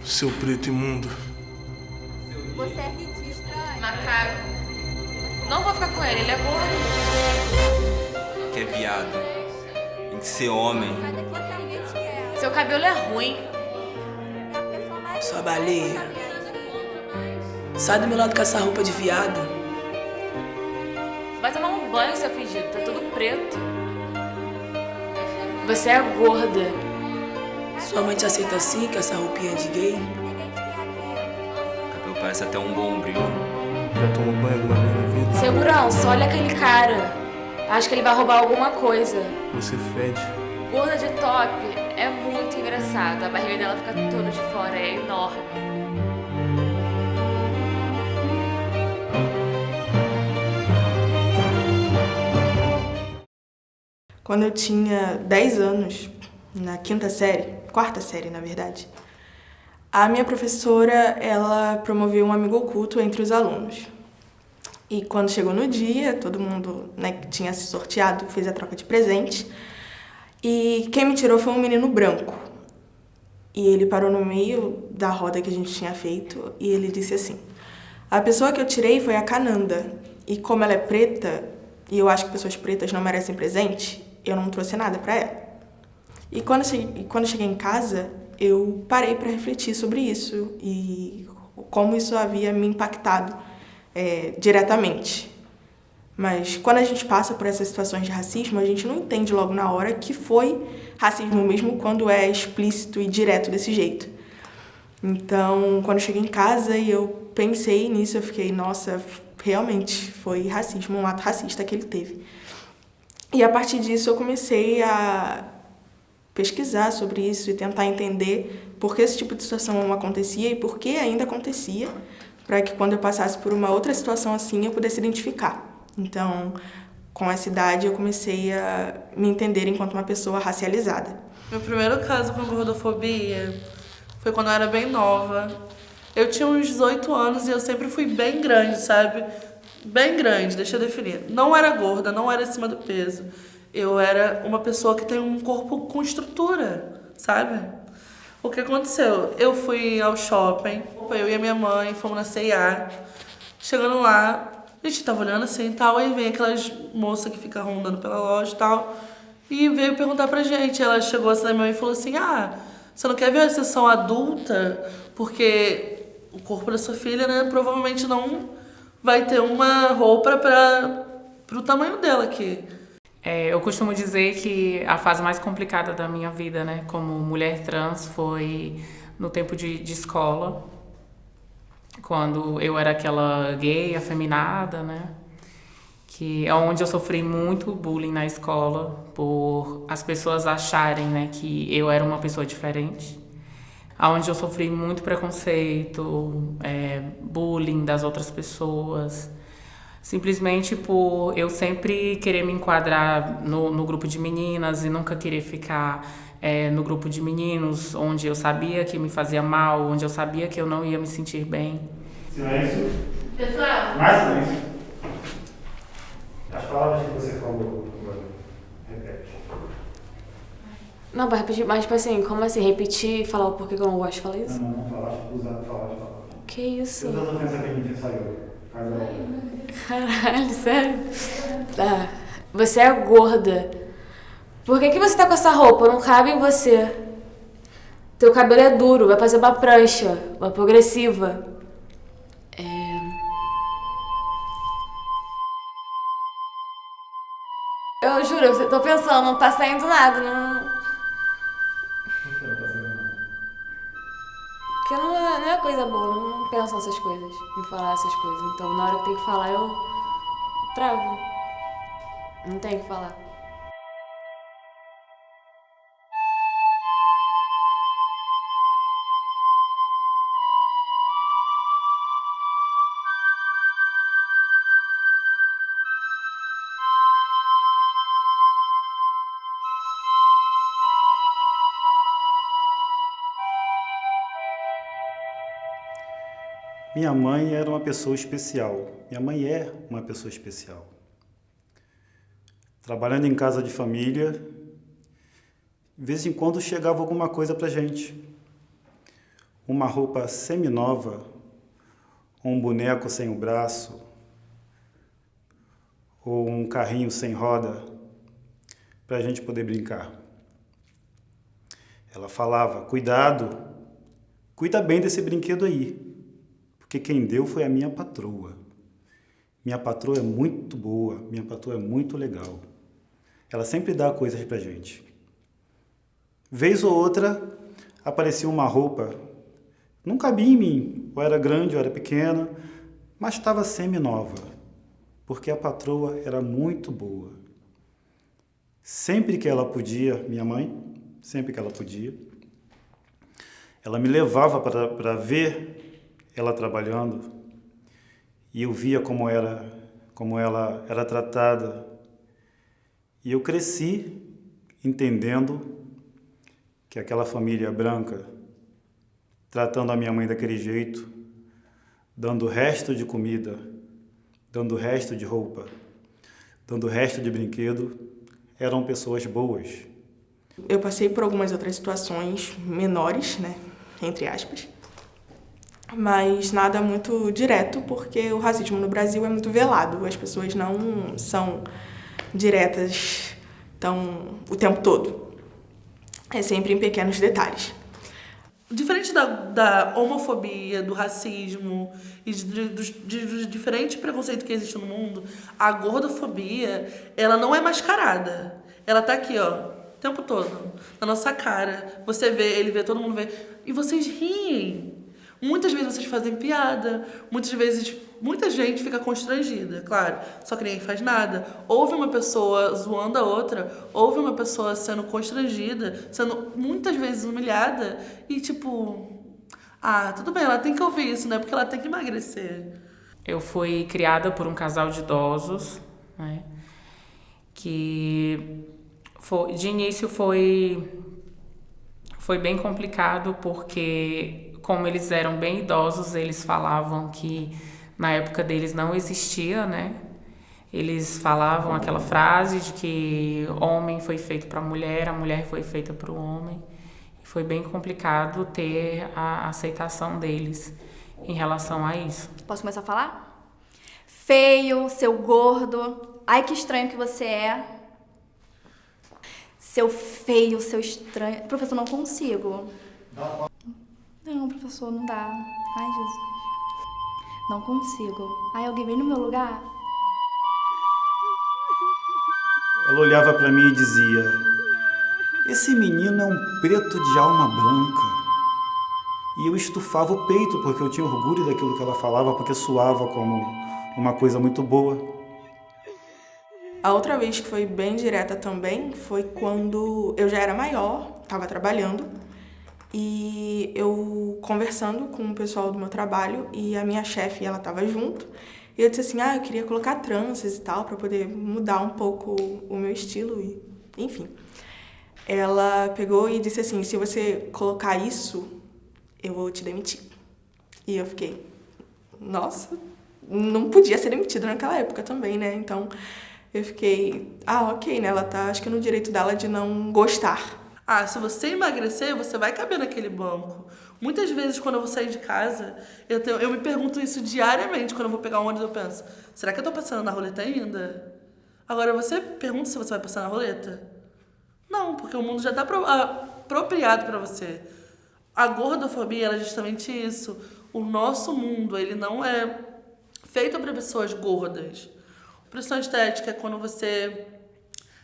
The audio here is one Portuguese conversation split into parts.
Seu preto imundo. Você é ridículo. Macaco. Não vou ficar com ele, ele é gordo. Que é viado. Tem que ser homem. Sai daqui que ninguém te quer. Seu cabelo é ruim. É a pessoa mais... Sua baleia. Sai do meu lado com essa roupa de viado. Vai tomar um banho, seu fingido. Tá tudo preto. Você é gorda. Sua mãe te aceita assim, com essa roupinha de gay? Ninguém te quer aqui. O cabelo parece até um bombril. Já tomou banho alguma vez na vida? Segurança, olha aquele cara. Acho que ele vai roubar alguma coisa. Você fede. Gorda de top é muito engraçado. A barriga dela fica toda de fora, é enorme. Quando eu tinha 10 anos, na quarta série, na verdade, a minha professora, ela promoveu um amigo oculto entre os alunos. E quando chegou no dia, todo mundo, né, que tinha se sorteado fez a troca de presente. E quem me tirou foi um menino branco. E ele parou no meio da roda que a gente tinha feito e ele disse assim: a pessoa que eu tirei foi a Cananda. E como ela é preta, e eu acho que pessoas pretas não merecem presente, eu não trouxe nada pra ela. E quando eu cheguei em casa, eu parei para refletir sobre isso e como isso havia me impactado diretamente. Mas quando a gente passa por essas situações de racismo, a gente não entende logo na hora que foi racismo mesmo quando é explícito e direto desse jeito. Então, quando eu cheguei em casa e eu pensei nisso, eu fiquei, nossa, realmente foi racismo, um ato racista que ele teve. E a partir disso eu comecei a pesquisar sobre isso e tentar entender por que esse tipo de situação acontecia e por que ainda acontecia, para que quando eu passasse por uma outra situação assim eu pudesse identificar. Então, com essa idade eu comecei a me entender enquanto uma pessoa racializada. Meu primeiro caso com gordofobia foi quando eu era bem nova. Eu tinha uns 18 anos e eu sempre fui bem grande, sabe? Bem grande, deixa eu definir. Não era gorda, não era acima do peso. Eu era uma pessoa que tem um corpo com estrutura, sabe? O que aconteceu? Eu fui ao shopping, eu e a minha mãe fomos na C&A. Chegando lá, a gente tava olhando assim e tal, aí vem aquelas moças que ficam rondando pela loja e tal, e veio perguntar pra gente. Ela chegou assim na minha mãe e falou assim: ah, você não quer ver a sessão adulta? Porque o corpo da sua filha, né, provavelmente não vai ter uma roupa pro tamanho dela aqui. Eu costumo dizer que a fase mais complicada da minha vida, né, como mulher trans, foi no tempo de escola, quando eu era aquela gay afeminada, né, que é onde eu sofri muito bullying na escola por as pessoas acharem, né, que eu era uma pessoa diferente, onde eu sofri muito preconceito, bullying das outras pessoas, simplesmente por eu sempre querer me enquadrar no grupo de meninas e nunca querer ficar no grupo de meninos, onde eu sabia que me fazia mal, onde eu sabia que eu não ia me sentir bem. Silêncio. Pessoal, Mais silêncio. As palavras que você falou agora, repete. não, pra repetir, mas tipo assim, como assim? Repetir e falar o porquê que eu não gosto de falar isso? Não falaste, falaste. Que isso? Todas as ofensas que a gente ensaiou. Faz a outra. Caralho, sério? Tá. Você é gorda. Por que você tá com essa roupa? Não cabe em você. Teu cabelo é duro, vai fazer uma prancha, uma progressiva. Eu juro, eu tô pensando, não tá saindo nada, não... Por que não tá sendo nada? Porque não é coisa boa, eu não penso nessas coisas, em falar essas coisas. Então, na hora que tem que falar, eu travo. Não tem que falar. Minha mãe era uma pessoa especial. Minha mãe é uma pessoa especial. Trabalhando em casa de família, de vez em quando chegava alguma coisa pra gente. uma roupa seminova, um boneco sem o braço, ou um carrinho sem roda, para a gente poder brincar. Ela falava, cuidado, cuida bem desse brinquedo aí, porque quem deu foi a minha patroa. Minha patroa é muito boa, minha patroa é muito legal. Ela sempre dá coisas pra gente. Vez ou outra, aparecia uma roupa, não cabia em mim, ou era grande ou era pequena, mas estava semi-nova, porque a patroa era muito boa. Sempre que ela podia, minha mãe, sempre que ela podia, ela me levava para ver ela trabalhando, e eu via como ela era tratada. E eu cresci entendendo que aquela família branca, tratando a minha mãe daquele jeito, dando resto de comida, dando resto de roupa, dando resto de brinquedo, eram pessoas boas. Eu passei por algumas outras situações menores, né, entre aspas, mas nada muito direto, porque o racismo no Brasil é muito velado. As pessoas não são diretas o tempo todo. É sempre em pequenos detalhes. Diferente da homofobia, do racismo e dos diferentes preconceitos que existem no mundo, a gordofobia, ela não é mascarada. Ela tá aqui, ó, o tempo todo, na nossa cara. Você vê, ele vê, todo mundo vê. E vocês riem. Muitas vezes vocês fazem piada, muita gente fica constrangida, claro, só que ninguém faz nada. Houve uma pessoa zoando a outra, houve uma pessoa sendo constrangida, sendo muitas vezes humilhada e tudo bem, ela tem que ouvir isso, né? Porque ela tem que emagrecer. Eu fui criada por um casal de idosos, né? Que de início foi bem complicado, porque como eles eram bem idosos, eles falavam que na época deles não existia, né? Eles falavam aquela frase de que homem foi feito para a mulher foi feita para o homem. E foi bem complicado ter a aceitação deles em relação a isso. Posso começar a falar? Feio, seu gordo. Ai, que estranho que você é. Seu feio, seu estranho. Professor, não consigo. Não, professor, não dá. Ai, Jesus. Não consigo. Ai, alguém vem no meu lugar? Ela olhava para mim e dizia, esse menino é um preto de alma branca. E eu estufava o peito, porque eu tinha orgulho daquilo que ela falava, porque soava como uma coisa muito boa. A outra vez que foi bem direta também foi quando eu já era maior, estava trabalhando, e eu conversando com o pessoal do meu trabalho, e a minha chefe, ela estava junto, e eu disse assim, eu queria colocar tranças e tal, para poder mudar um pouco o meu estilo, e enfim. Ela pegou e disse assim, se você colocar isso, eu vou te demitir. E eu fiquei, nossa, não podia ser demitida naquela época também, né? Então, eu fiquei, ok, né? Ela tá, acho que no direito dela de não gostar. Se você emagrecer, você vai caber naquele banco. Muitas vezes, quando eu vou sair de casa, eu me pergunto isso diariamente. Quando eu vou pegar um ônibus, eu penso, será que eu tô passando na roleta ainda? Agora, você pergunta se você vai passar na roleta? Não, porque o mundo já tá apropriado para você. A gordofobia, ela é justamente isso. O nosso mundo, ele não é feito para pessoas gordas. Opressão estética é quando você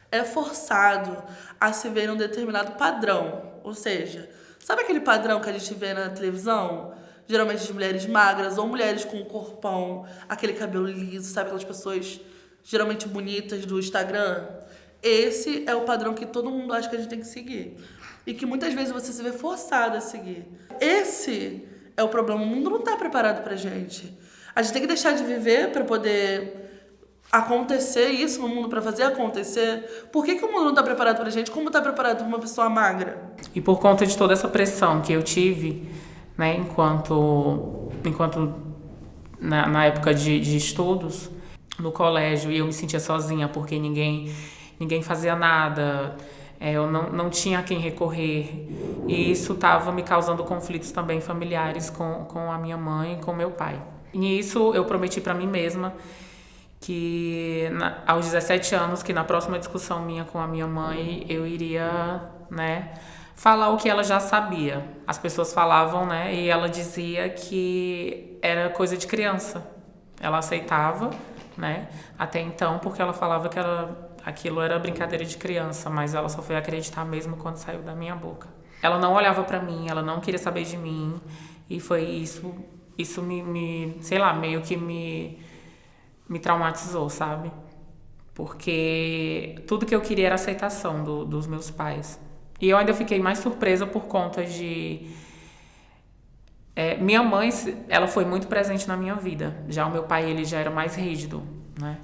é forçado a se ver em um determinado padrão. Ou seja, sabe aquele padrão que a gente vê na televisão? Geralmente de mulheres magras ou mulheres com um corpão, aquele cabelo liso, sabe? Aquelas pessoas geralmente bonitas do Instagram. Esse é o padrão que todo mundo acha que a gente tem que seguir. E que muitas vezes você se vê forçado a seguir. Esse é o problema. O mundo não está preparado pra gente. A gente tem que deixar de viver para poder acontecer isso no mundo, para fazer acontecer. Por que o mundo não está preparado pra gente? Como está preparado para uma pessoa magra? E por conta de toda essa pressão que eu tive, né, enquanto na época de estudos, no colégio, e eu me sentia sozinha porque ninguém fazia nada. Eu não tinha a quem recorrer. E isso estava me causando conflitos também familiares com a minha mãe e com meu pai. E nisso eu prometi para mim mesma que aos 17 anos, que na próxima discussão minha com a minha mãe, eu iria, né, falar o que ela já sabia. As pessoas falavam, né, e ela dizia que era coisa de criança. Ela aceitava, né, até então, porque ela falava que aquilo era brincadeira de criança, mas ela só foi acreditar mesmo quando saiu da minha boca. Ela não olhava pra mim, ela não queria saber de mim, e foi isso me sei lá, meio que me traumatizou, sabe? Porque tudo que eu queria era aceitação dos meus pais. E eu ainda fiquei mais surpresa por conta de... minha mãe, ela foi muito presente na minha vida. Já o meu pai, ele já era mais rígido, né?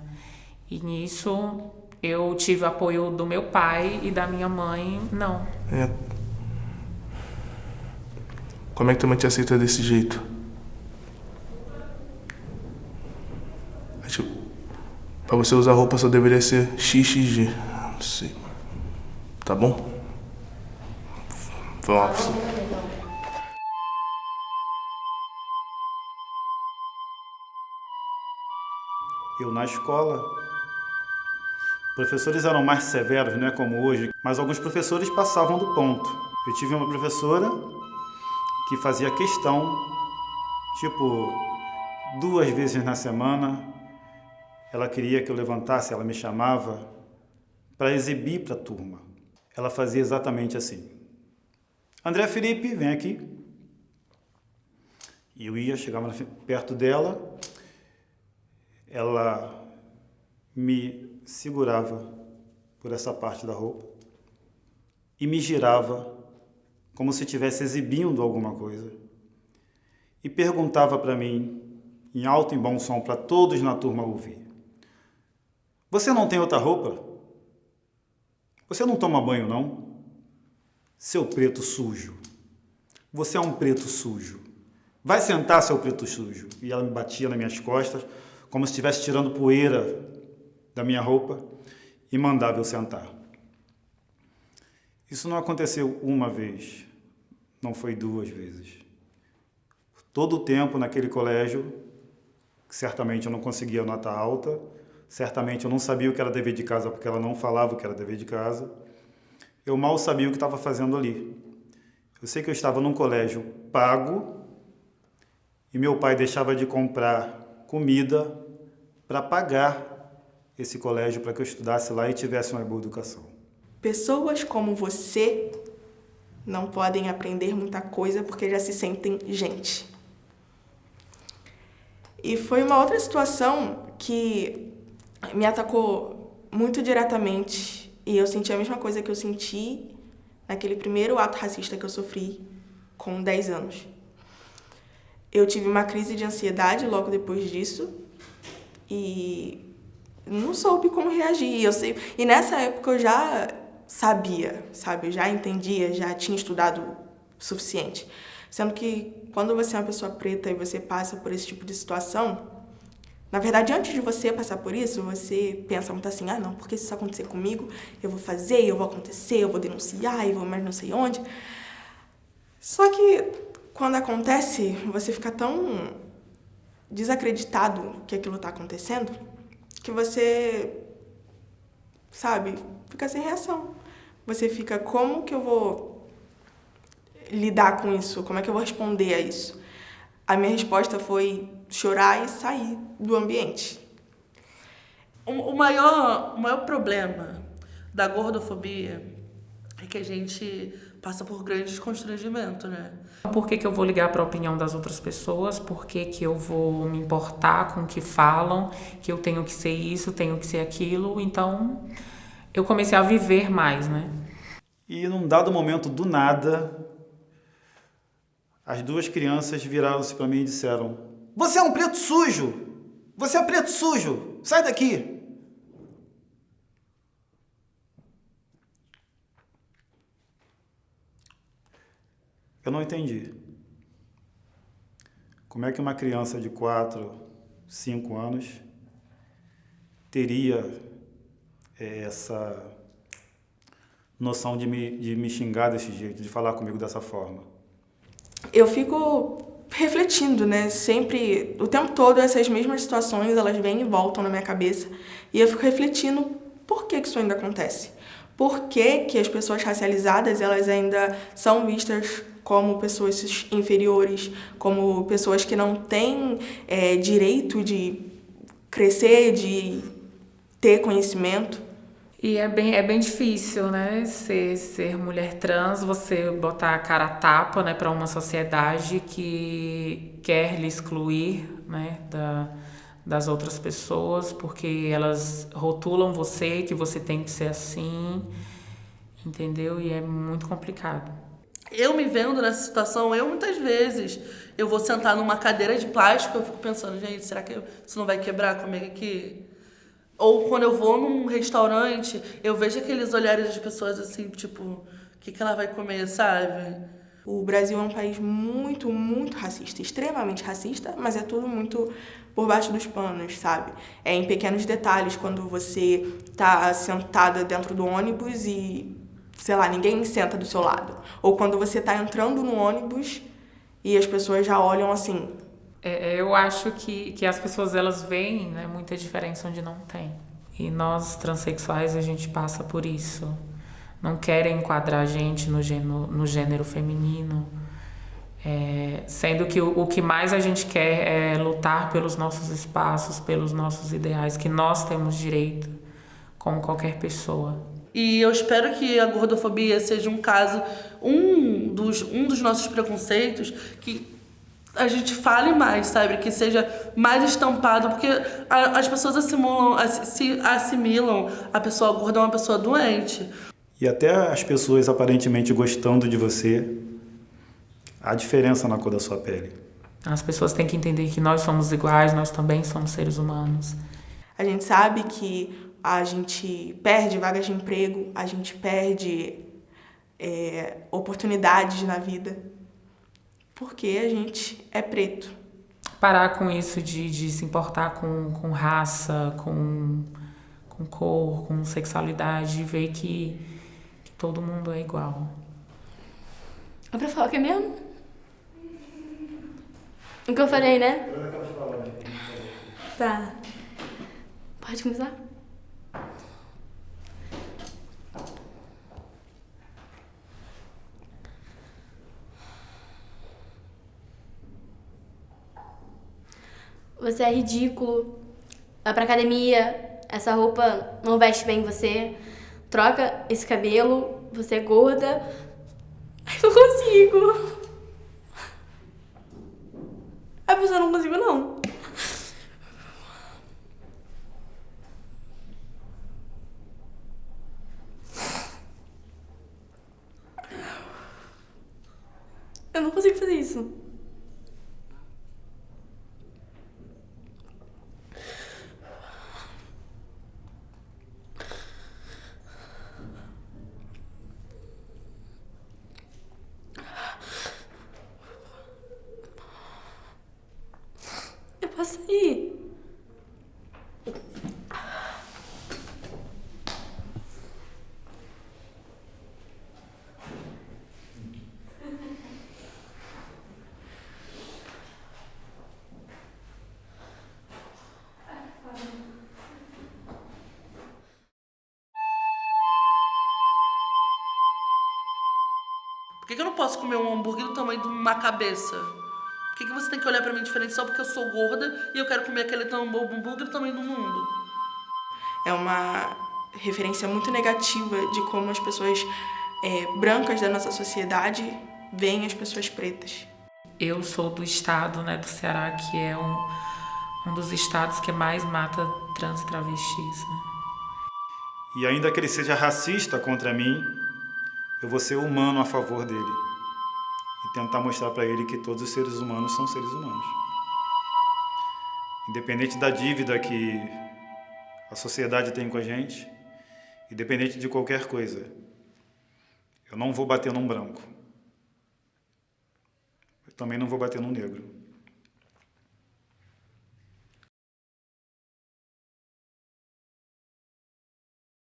E nisso eu tive apoio do meu pai e da minha mãe, não. Como é que tua mãe te aceita desse jeito? Tipo, pra você usar roupa só deveria ser XXG. Não sei. Tá bom? Vamos lá. Eu na escola, professores eram mais severos, não é como hoje, mas alguns professores passavam do ponto. Eu tive uma professora que fazia questão, tipo, 2 vezes na semana, ela queria que eu levantasse, ela me chamava para exibir para a turma. Ela fazia exatamente assim. André Felipe, vem aqui. E eu ia, chegava perto dela, ela me segurava por essa parte da roupa e me girava como se estivesse exibindo alguma coisa e perguntava para mim, em alto e bom som, para todos na turma ouvir: você não tem outra roupa? Você não toma banho, não? Seu preto sujo. Você é um preto sujo. Vai sentar, seu preto sujo. E ela me batia nas minhas costas, como se estivesse tirando poeira da minha roupa, e mandava eu sentar. Isso não aconteceu uma vez, não foi 2 vezes. Todo o tempo naquele colégio, certamente eu não conseguia nota alta, certamente eu não sabia o que era dever de casa, porque ela não falava o que era dever de casa. Eu mal sabia o que estava fazendo ali. Eu sei que eu estava num colégio pago e meu pai deixava de comprar comida para pagar esse colégio para que eu estudasse lá e tivesse uma boa educação. Pessoas como você não podem aprender muita coisa porque já se sentem gente. E foi uma outra situação que me atacou muito diretamente e eu senti a mesma coisa que eu senti naquele primeiro ato racista que eu sofri com 10 anos. Eu tive uma crise de ansiedade logo depois disso e não soube como reagir. E nessa época eu já sabia, sabe? Eu já entendia, já tinha estudado o suficiente. Sendo que quando você é uma pessoa preta e você passa por esse tipo de situação, na verdade, antes de você passar por isso, você pensa muito assim: ah, não, porque se isso acontecer comigo, eu vou fazer, eu vou acontecer, eu vou denunciar, eu vou mais não sei onde. Só que quando acontece, você fica tão desacreditado que aquilo está acontecendo que você, sabe, fica sem reação. Você fica: como que eu vou lidar com isso? Como é que eu vou responder a isso? A minha resposta foi chorar e sair do ambiente. O maior problema da gordofobia é que a gente passa por grandes constrangimentos, né? Por que eu vou ligar para a opinião das outras pessoas? Por que eu vou me importar com o que falam? Que eu tenho que ser isso, tenho que ser aquilo. Então, eu comecei a viver mais, né? E num dado momento, do nada, as 2 crianças viraram-se para mim e disseram: você é um preto sujo! Você é preto sujo! Sai daqui! Eu não entendi. Como é que uma criança de 4, 5 anos teria essa noção de me xingar desse jeito, de falar comigo dessa forma? Eu fico refletindo, né? Sempre, o tempo todo, essas mesmas situações, elas vêm e voltam na minha cabeça. E eu fico refletindo por que isso ainda acontece. Por que que as pessoas racializadas, elas ainda são vistas como pessoas inferiores, como pessoas que não têm direito de crescer, de ter conhecimento. E é bem difícil, né, ser mulher trans, você botar a cara a tapa, né, para uma sociedade que quer lhe excluir, né, das outras pessoas, porque elas rotulam você, que você tem que ser assim, entendeu? E é muito complicado. Eu me vendo nessa situação, muitas vezes, eu vou sentar numa cadeira de plástico, eu fico pensando, gente, será que isso não vai quebrar comigo aqui? Ou quando eu vou num restaurante, eu vejo aqueles olhares das pessoas assim, tipo, o que ela vai comer, sabe? O Brasil é um país muito, muito racista, extremamente racista, mas é tudo muito por baixo dos panos, sabe? É em pequenos detalhes, quando você tá sentada dentro do ônibus e, sei lá, ninguém senta do seu lado. Ou quando você tá entrando no ônibus e as pessoas já olham assim. Eu acho que as pessoas, elas veem, né, muita diferença onde não tem. E nós, transexuais, a gente passa por isso. Não querem enquadrar a gente no gênero feminino. Sendo que o que mais a gente quer é lutar pelos nossos espaços, pelos nossos ideais, que nós temos direito, como qualquer pessoa. E eu espero que a gordofobia seja um caso, um dos nossos preconceitos, que a gente fale mais, sabe? Que seja mais estampado, porque as pessoas assimilam a pessoa gorda a uma pessoa doente. E até as pessoas aparentemente gostando de você, há diferença na cor da sua pele. As pessoas têm que entender que nós somos iguais, nós também somos seres humanos. A gente sabe que a gente perde vagas de emprego, a gente perde oportunidades na vida, porque a gente é preto. Parar com isso de se importar com raça, com cor, com sexualidade, e ver que todo mundo é igual. É pra falar o que mesmo? O que eu falei, né? Tá. Pode começar? Você é ridículo. Vai pra academia. Essa roupa não veste bem você. Troca esse cabelo. Você é gorda. Ai, não consigo. A pessoa não consigo, não. Eu não consigo fazer isso. Eu posso ir. Por que eu não posso comer um hambúrguer do tamanho de uma cabeça? Por que você tem que olhar pra mim diferente só porque eu sou gorda e eu quero comer aquele hambúrguer do tamanho do mundo? É uma referência muito negativa de como as pessoas brancas da nossa sociedade veem as pessoas pretas. Eu sou do estado, né, do Ceará, que é um dos estados que mais mata trans e travestis, né? E ainda que ele seja racista contra mim, eu vou ser humano a favor dele. E tentar mostrar para ele que todos os seres humanos são seres humanos. Independente da dívida que a sociedade tem com a gente, independente de qualquer coisa, eu não vou bater num branco. Eu também não vou bater num negro.